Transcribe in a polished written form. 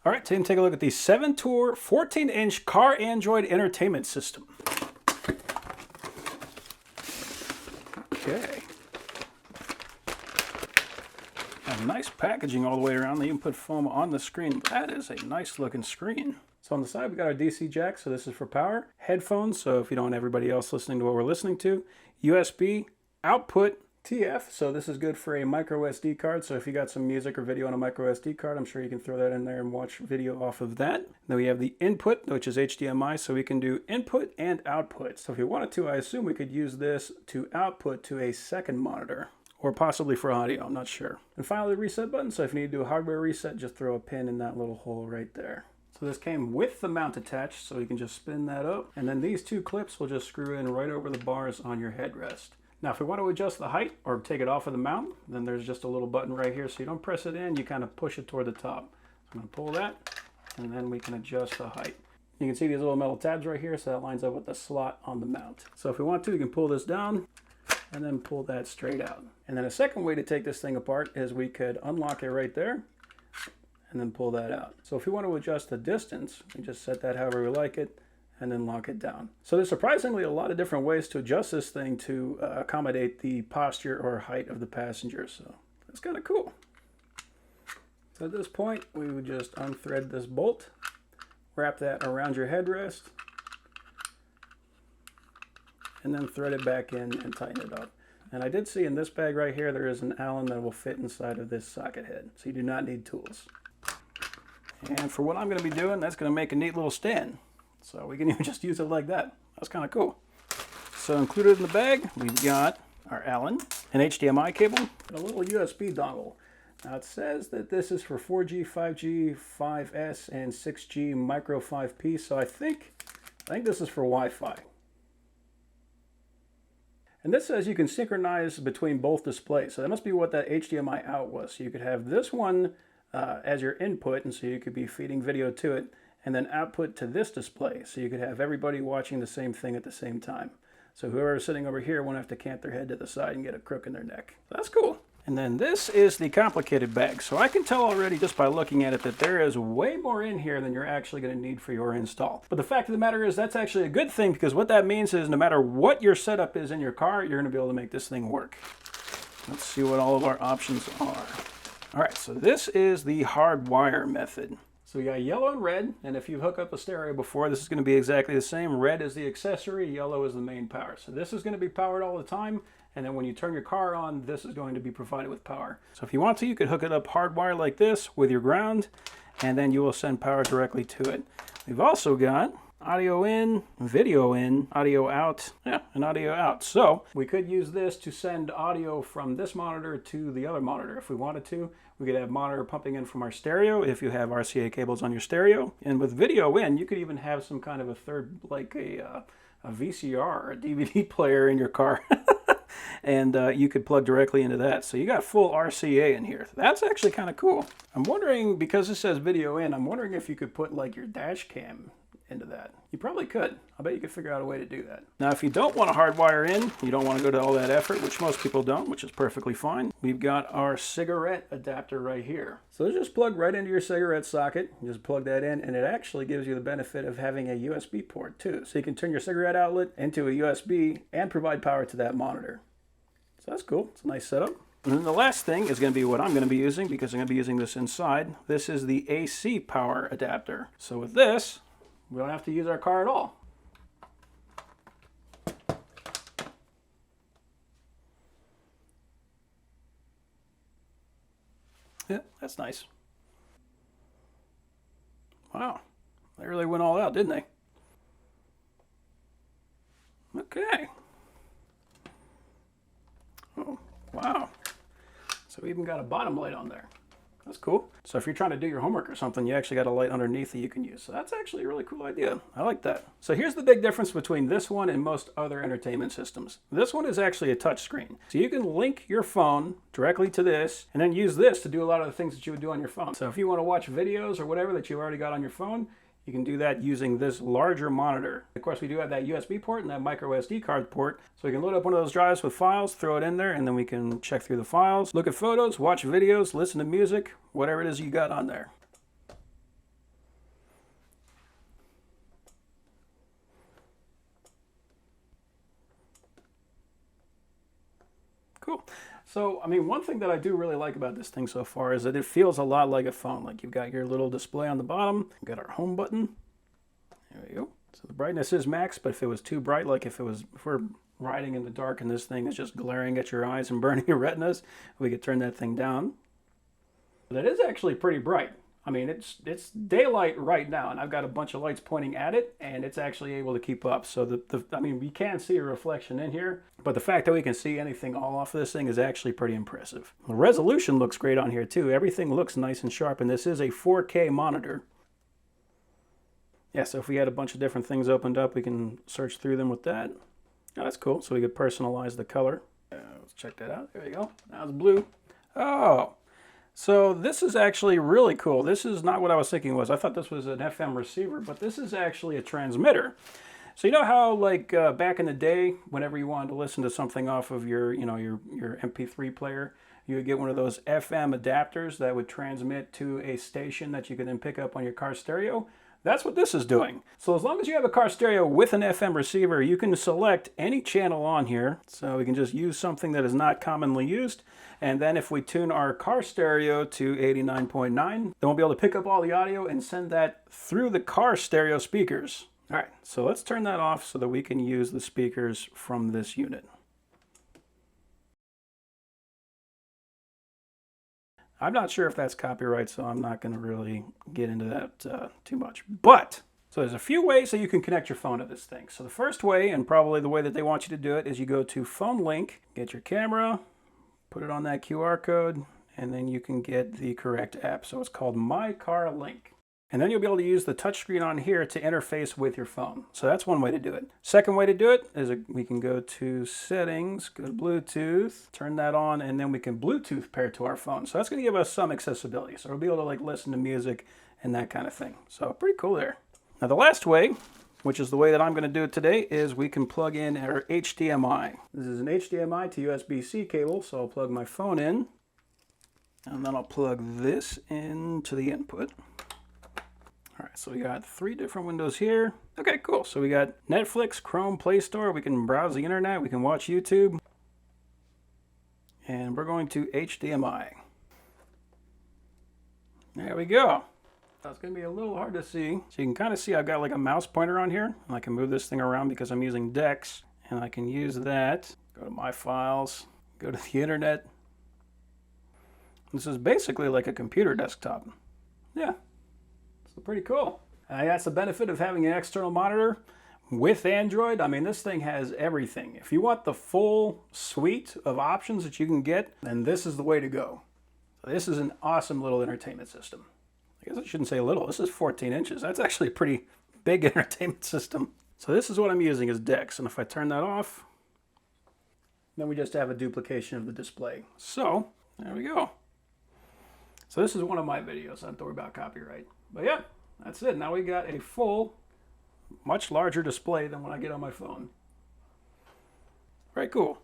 All right, today take a look at the Seventour 14-inch car Android entertainment system. Okay. Nice packaging all the way around. They even put foam on the screen. That is a nice looking screen. So on the side, we got our DC jack, so this is for power. Headphones, so if you don't want everybody else listening to what we're listening to. USB, output, TF, so this is good for a micro SD card. So if you got some music or video on a micro SD card, I'm sure you can throw that in there and watch video off of that. Then we have the input, which is HDMI, so we can do input and output. So if you wanted to, I assume we could use this to output to a second monitor, or possibly for audio, I'm not sure. And finally, the reset button, so if you need to do a hardware reset, just throw a pin in that little hole right there. So this came with the mount attached, so you can just spin that up. And then these two clips will just screw in right over the bars on your headrest. Now, if we want to adjust the height or take it off of the mount, then there's just a little button right here. So you don't press it in, you kind of push it toward the top. So I'm going to pull that, and then we can adjust the height. You can see these little metal tabs right here, so that lines up with the slot on the mount. So if we want to, we can pull this down and then pull that straight out. And then a second way to take this thing apart is we could unlock it right there and then pull that out. So if we want to adjust the distance, we just set that however we like it, and then lock it down. So there's surprisingly a lot of different ways to adjust this thing to accommodate the posture or height of the passenger. So that's kind of cool. So at this point, we would just unthread this bolt, wrap that around your headrest, and then thread it back in and tighten it up. And I did see in this bag right here, there is an Allen that will fit inside of this socket head. So you do not need tools. And for what I'm going to be doing, that's going to make a neat little stand. So we can even just use it like that. That's kind of cool. So included in the bag, we've got our Allen, an HDMI cable, and a little USB dongle. Now it says that this is for 4G, 5G, 5S, and 6G micro 5P. So I think this is for Wi-Fi. And this says you can synchronize between both displays. So that must be what that HDMI out was. So you could have this one as your input, and so you could be feeding video to it, and then output to this display. So you could have everybody watching the same thing at the same time. So whoever's sitting over here won't have to cant their head to the side and get a crook in their neck. That's cool. And then this is the complicated bag. So I can tell already just by looking at it that there is way more in here than you're actually going to need for your install. But the fact of the matter is that's actually a good thing, because what that means is no matter what your setup is in your car, you're going to be able to make this thing work. Let's see what all of our options are. All right, so this is the hardwire method. So we got yellow and red, and if you hook up a stereo before, this is going to be exactly the same. Red is the accessory, yellow is the main power. So this is going to be powered all the time, and then when you turn your car on, this is going to be provided with power. So if you want to, you could hook it up hardwire like this with your ground, and then you will send power directly to it. We've also got audio in, video in, audio out, and audio out. So we could use this to send audio from this monitor to the other monitor if we wanted to. We could have monitor pumping in from our stereo if you have RCA cables on your stereo. And with video in, you could even have some kind of a third, like a VCR or a DVD player in your car. And you could plug directly into that. So you got full RCA in here. That's actually kind of cool. I'm wondering, because it says video in, I'm wondering if you could put like your dash cam into that. You probably could. I bet you could figure out a way to do that. Now, if you don't want to hardwire in, you don't want to go to all that effort, which most people don't, which is perfectly fine. We've got our cigarette adapter right here. So it's just plugged right into your cigarette socket. You just plug that in, and it actually gives you the benefit of having a USB port too. So you can turn your cigarette outlet into a USB and provide power to that monitor. So that's cool. It's a nice setup. And then the last thing is going to be what I'm going to be using, because I'm going to be using this inside. This is the AC power adapter. So with this, we don't have to use our car at all. Yeah, that's nice. Wow, they really went all out, didn't they? Okay. Oh, wow. So we even got a bottom light on there. That's cool. So if you're trying to do your homework or something, you actually got a light underneath that you can use. So that's actually a really cool idea. I like that. So here's the big difference between this one and most other entertainment systems. This one is actually a touch screen. So you can link your phone directly to this and then use this to do a lot of the things that you would do on your phone. So if you want to watch videos or whatever that you've already got on your phone, You can do that using this larger monitor. Of course, we do have that USB port and that micro SD card port. So we can load up one of those drives with files, throw it in there, and then we can check through the files, look at photos, watch videos, listen to music, whatever it is you got on there. So, I mean, one thing that I do really like about this thing so far is that it feels a lot like a phone. Like you've got your little display on the bottom, you've got our home button. There we go. So the brightness is max, but if it was too bright, like if we're riding in the dark and this thing is just glaring at your eyes and burning your retinas, we could turn that thing down. But it is actually pretty bright. I mean, it's daylight right now, and I've got a bunch of lights pointing at it, and it's actually able to keep up. So I mean, we can see a reflection in here, but the fact that we can see anything all off of this thing is actually pretty impressive. The resolution looks great on here too. Everything looks nice and sharp, and this is a 4K monitor. Yeah, so if we had a bunch of different things opened up, we can search through them with that. Oh, that's cool. So we could personalize the color. Let's check that out. There you go. Now it's blue. Oh. So this is actually really cool. This is not what I was thinking it was. I thought this was an FM receiver, but this is actually a transmitter. So you know how like back in the day, whenever you wanted to listen to something off of your, your MP3 player, you would get one of those FM adapters that would transmit to a station that you could then pick up on your car stereo. That's what this is doing. So as long as you have a car stereo with an FM receiver, you can select any channel on here. So we can just use something that is not commonly used. And then if we tune our car stereo to 89.9, then we'll be able to pick up all the audio and send that through the car stereo speakers. All right, so let's turn that off so that we can use the speakers from this unit. I'm not sure if that's copyright, so I'm not going to really get into that too much. But, so there's a few ways that you can connect your phone to this thing. So the first way, and probably the way that they want you to do it, is you go to Phone Link, get your camera, put it on that QR code, and then you can get the correct app. So it's called My Car Link. And then you'll be able to use the touchscreen on here to interface with your phone. So that's one way to do it. Second way to do it is we can go to Settings, go to Bluetooth, turn that on, and then we can Bluetooth pair to our phone. So that's going to give us some accessibility. So we'll be able to like listen to music and that kind of thing. So pretty cool there. Now the last way, which is the way that I'm going to do it today, is we can plug in our HDMI. This is an HDMI to USB-C cable, so I'll plug my phone in, and then I'll plug this into the input. All right, so we got 3 different windows here. Okay, cool. So we got Netflix, Chrome, Play Store. We can browse the internet. We can watch YouTube. And we're going to HDMI. There we go. That's going to be a little hard to see. So you can kind of see I've got like a mouse pointer on here. And I can move this thing around because I'm using DeX. And I can use that. Go to My Files. Go to the internet. This is basically like a computer desktop. Yeah. Pretty cool. That's the benefit of having an external monitor with Android. I mean, this thing has everything. If you want the full suite of options that you can get, then this is the way to go. So this is an awesome little entertainment system. I guess I shouldn't say little. This is 14 inches. That's actually a pretty big entertainment system. So this is what I'm using as DeX. And if I turn that off, then we just have a duplication of the display. So there we go. So this is one of my videos. I don't worry about copyright. But yeah, that's it. Now we got a full, much larger display than what I get on my phone. Very cool.